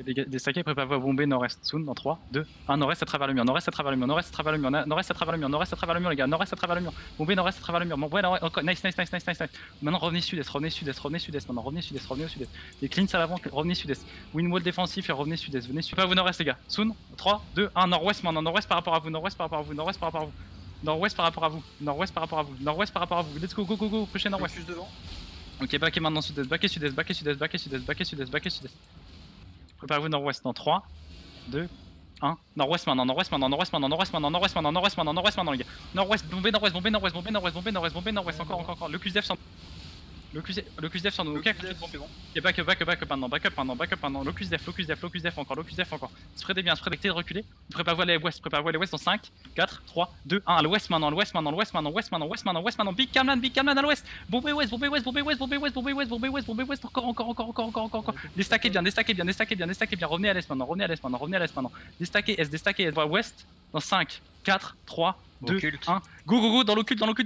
Des stackés, préparez-vous à bomber nord-est. Soon, dans 3, 2, 1, nord-est à travers le mur, nord-est à travers le mur, nord-est à travers le mur, nord-est à travers le mur, nord-est à travers le mur, les gars, nord-est à travers le mur. Bomber nord-est à travers le mur, bomber nord-est, encore, nice. Maintenant revenez sud-est, maintenant revenez sud-est, revenez au sud-est. Les cleans à l'avant, revenez sud-est. Win wall défensif et revenez sud-est, venez sud. Pas vous nord-est, les gars. Soon, 3, 2, 1, nord-ouest maintenant, nord-ouest par rapport à vous, nord-ouest par rapport à vous, nord-ouest par rapport à vous. Nord-ouest par rapport à vous, nord-ouest par rapport à vous, nord-ouest par rapport à vous. Let's go, pushez nord-ouest. Juste devant. Ok, backez maintenant sud-est, backez sud-est. Préparez-vous nord-ouest dans 3, 2, 1. Nord-ouest maintenant, les gars. Nord-ouest, bombez nord-ouest, encore. Le QSF sur le QSF sur nous, ok, ok, back up maintenant. Le QSF encore. Spreadez bien, de reculer. Préparez-vous à aller ouest dans 5, 4, 3, 2, 1. À l'ouest maintenant. Big Camlan à l'ouest. Bombez ouest. Encore. Déstaquez bien. Revenez à l'est maintenant. Déstaquez est, ouest dans 5, 4, 3, 2, 1. Go dans l'occulte. Nord-ouest.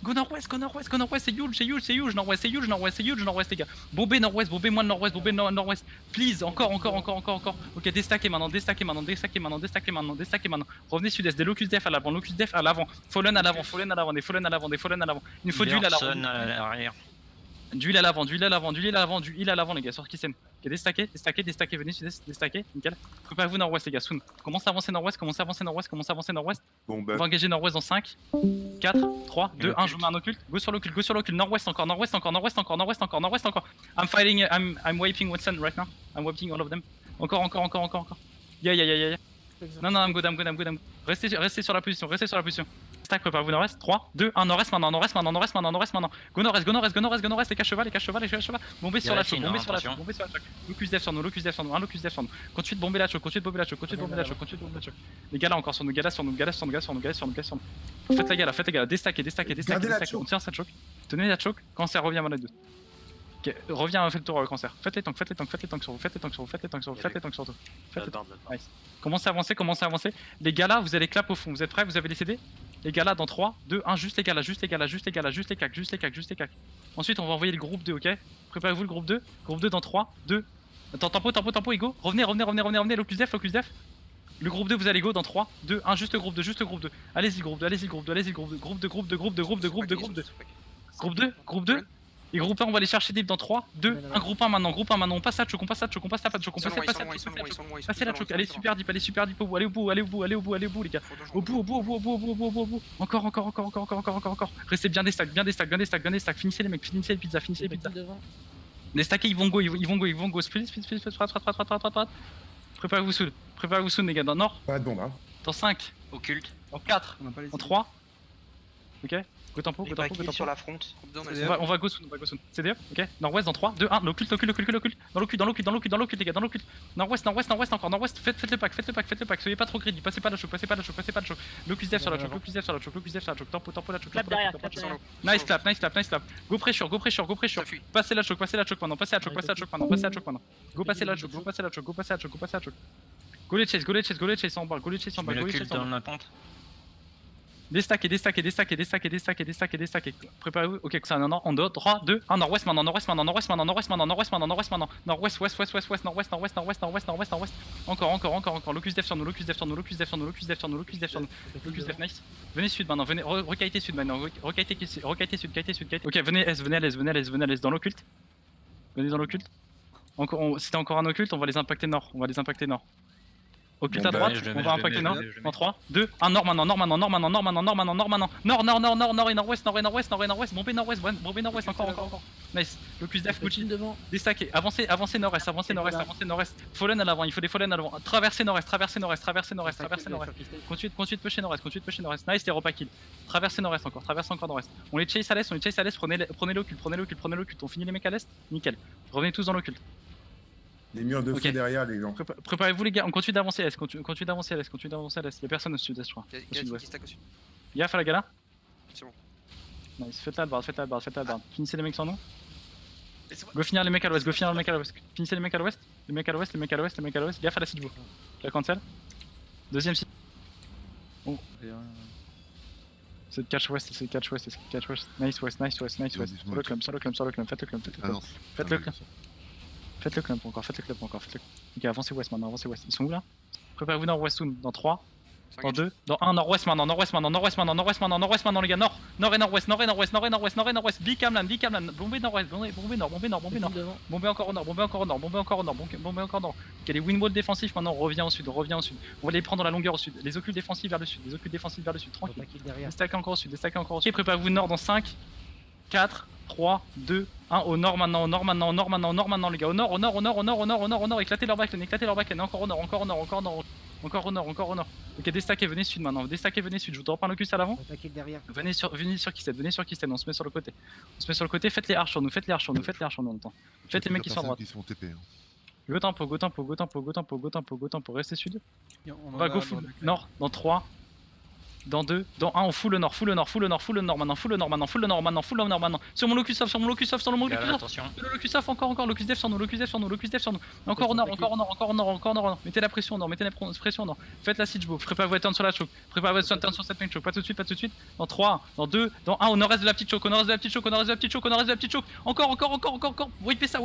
Go nord-ouest, c'est huge. Nord-ouest, les gars. Bombez nord-ouest, moins de nord-ouest. Please, encore. Ok, déstaquez maintenant. Revenez sud-est, des locus def à l'avant. Fallen à l'avant. Il nous faut d'huile à l'avant. D'huile à l'avant, les gars, sur Kissen. Ok, déstaquez, venez sud-est, déstaquez, nickel. Préparez-vous nord-ouest, les gars, soon. Commencez à avancer nord-ouest. Bon, on va engager nord-ouest dans 5, 4, 3, 2, 1, je vous mets un occulte. Go sur l'occulte, nord-ouest encore. I'm wiping Watson right now. I'm wiping all of them. Encore. Yeah. Non, I'm good. Restez sur la position. Stack, préparez-vous nord-est. 3, 2, 1, nord-est maintenant. Go nord-est, les caches cheval. Bombez sur la choc. Locus def sur nous. Continuez de bomber la choc. Les gars là encore sur nous, gars sur nous. Faites les gars, déstaquez. On tient cette choc. Tenez la choc, cancer revient à deux. Ok, reviens, faites le tour cancer. Faites les tanks sur vous. Nice. Commencez à avancer. Les gars là, vous allez clap au fond. Vous êtes prêts? Vous avez les CD? Les gars là, dans 3, 2, 1, juste les gars là. Juste les cacs. Ensuite, on va envoyer le groupe 2, ok? Préparez-vous le groupe 2. Groupe 2 dans 3, 2. Attends, tempo, Ego. Revenez. Locus def. Le groupe 2, vous allez go dans 3, 2, 1, juste groupe 2. Allez-y, groupe 2. Groupe 2. Et groupe 1, on va les chercher deep dans 3, 2, 1, groupe 1 maintenant. On passe la choc. Passez la choc. Allez super deep au bout. Allez au bout, les gars. Au bout. Encore. Restez bien des stacks. Finissez les mecs, finissez les pizzas. Les stacks, ils vont go. Split. Préparez-vous soon, les gars. Dans nord. Pas de bombe, hein. Dans 5. Occulte. Dans 4. Dans 3. Ok. Go tempo. Sur la front. On va go soon. CDE, ok. Nord-ouest dans 3, 2, 1. L'occulte. Dans l'occulte, les gars. Dans l'occulte. Nord-ouest encore. Nord-ouest. Faites le pack. Soyez pas trop greedy. Passez pas la choc. Locus def sur la choc. Tempo la choc. Nice clap. Go pressure. Passez la choc maintenant. Go passer la choc. Go les chase en bas. Dans la pente. Déstaquez. Préparez-vous. Ok, ça nord, on doit 3, 2, 1, nord-ouest maintenant. Nord-ouest. Encore. Locus def sur nous. Locus def, nice. Venez sud maintenant, recaitez sud maintenant. Recaitez sud. Ok, venez à l'est, dans l'occulte. Venez dans l'occulte. C'était encore un occulte, on va les impacter nord. Occulte à droite, on va impacter nord. En 3, 2, 1, nord maintenant. Nord et nord-ouest. Bombez nord-ouest, encore. Nice. Locus def, Gucci. Déstaquez. Avancez nord-est. Fallen à l'avant, il faut des fallen à l'avant. Traversez nord-est. Continuez de pusher nord-est. Nice, les repas kill. Traversez nord-est encore. Nord-est. On les chase à l'est. Prenez l'occulte. On finit les mecs à l'est. Nickel. Revenez tous dans l'occulte. Les murs de feu derrière, les gens. Préparez-vous, les gars, on continue d'avancer à l'est. Y'a personne au sud-est, je crois. Gaffe à la gala. C'est bon. Nice, faites la barre. Finissez les mecs sur nous. Go finir les mecs à l'ouest. Finissez les mecs à l'ouest. Gaffe à la site. La cancel. Deuxième site. Oh. C'est de catch west, c'est de catch west, c'est de catch west. Nice west, nice west, nice west. Sur le clump, sur le clump, sur le clump, faites le clump, faites le clump. Faites le clump. Faites le clump encore, faites le clump encore, faites le clump. Ok, avancez west maintenant, avancez west. Ils sont où là? Préparez-vous nord-west soon, dans 3, dans 2, dans 1, nord-west maintenant, nord-west maintenant, nord-west maintenant, nord-west maintenant, nord-west maintenant les gars, nord, nord et nord-west, nord et nord-west, nord et nord-west, nord et nord-west, big camlan, bombez nord-west, bombez nord, bombez nord, bombez nord, bombez encore au nord, bombez encore au nord, bombez encore au nord, bombez encore au nord. Ok, les windwalls défensifs maintenant, on revient au sud, on revient au sud. On va les prendre dans la longueur au sud, les occultes défensifs vers le sud, les occultes défensifs vers le sud, tranquille. Déstackez encore au sud, déstackez encore au sud. Préparez-vous nord dans 5, 4, 3, 2, 1, au nord maintenant, au nord maintenant, au nord maintenant, au nord maintenant les gars, au nord, au nord, au nord, au nord, au nord, au nord, au nord, éclatez leur backline, encore au nord, encore au nord, encore au nord. Encore au nord, encore au nord. Ok, déstackez, venez sud maintenant. Déstackez, venez sud. Je vous drop un locus à l'avant. Venez sur Kisted, venez sur Kisted. On se met sur le côté. On se met sur le côté. Faites les arches sur nous, faites les arches sur nous, faites les arches sur nous en même temps. Faites les mecs qui sont à droite. Go tempo, go tempo, go tempo, go tempo, go tempo, go tempo. Restez sud. On va go full nord dans 3. Dans 2, dans 1, on full le nord, full le nord, full le nord, full le nord maintenant, full le nord maintenant, full le nord maintenant, full le nord maintenant. Sur mon locus off, sur mon locus off, sur le locus off. Attention. Le locus off, encore, locus def sur nous, locus def sur nous, locus def sur nous. Encore au nord, encore au nord, encore au nord, encore au nord. Mettez la pression au nord, mettez la pression au nord. Faites la siege bow, préparez-vous à turn sur la choke, préparez-vous à turn sur cette main choke. Pas tout de suite, pas tout de suite. Dans 3, dans 2, dans 1, au nord-est de la petite choke, au nord-est de la petite choke, au nord-est de la petite choke, au nord-est de la petite choke. Encore. Wipez ça.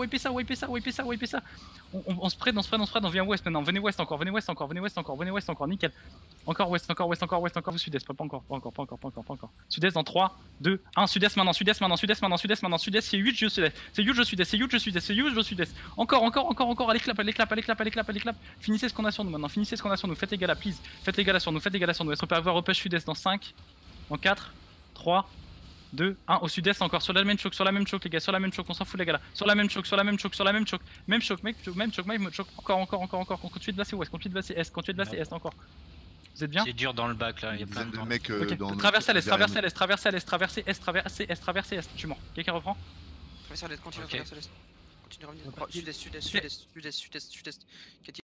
On spread, on vient ouest maintenant. Venez ouest encore, nickel. Encore ouest, vous sud-est, pas encore. Sud-est dans 3, 2, 1, sud-est maintenant, sud-est, c'est huge, je sud-est. Encore, allez clap. Finissez ce qu'on a sur nous maintenant, faites les gars là, please. Faites les gars là sur nous, Est-ce qu'on peut avoir repêche sud-est dans 5, dans 4, 3, 2, 1, au sud-est encore, sur la même choke les gars, on s'en fout les gars là. Sur la même choke. Même choke, encore, continue de passer ouest, continue de passer est encore. Vous êtes bien? C'est dur dans le bac là, il y a plein de mecs dans traversez est, je suis mort. Quelqu'un reprend? Traversez à l'est, continue à traverser à l'est. Continue à revenir. Sud-est.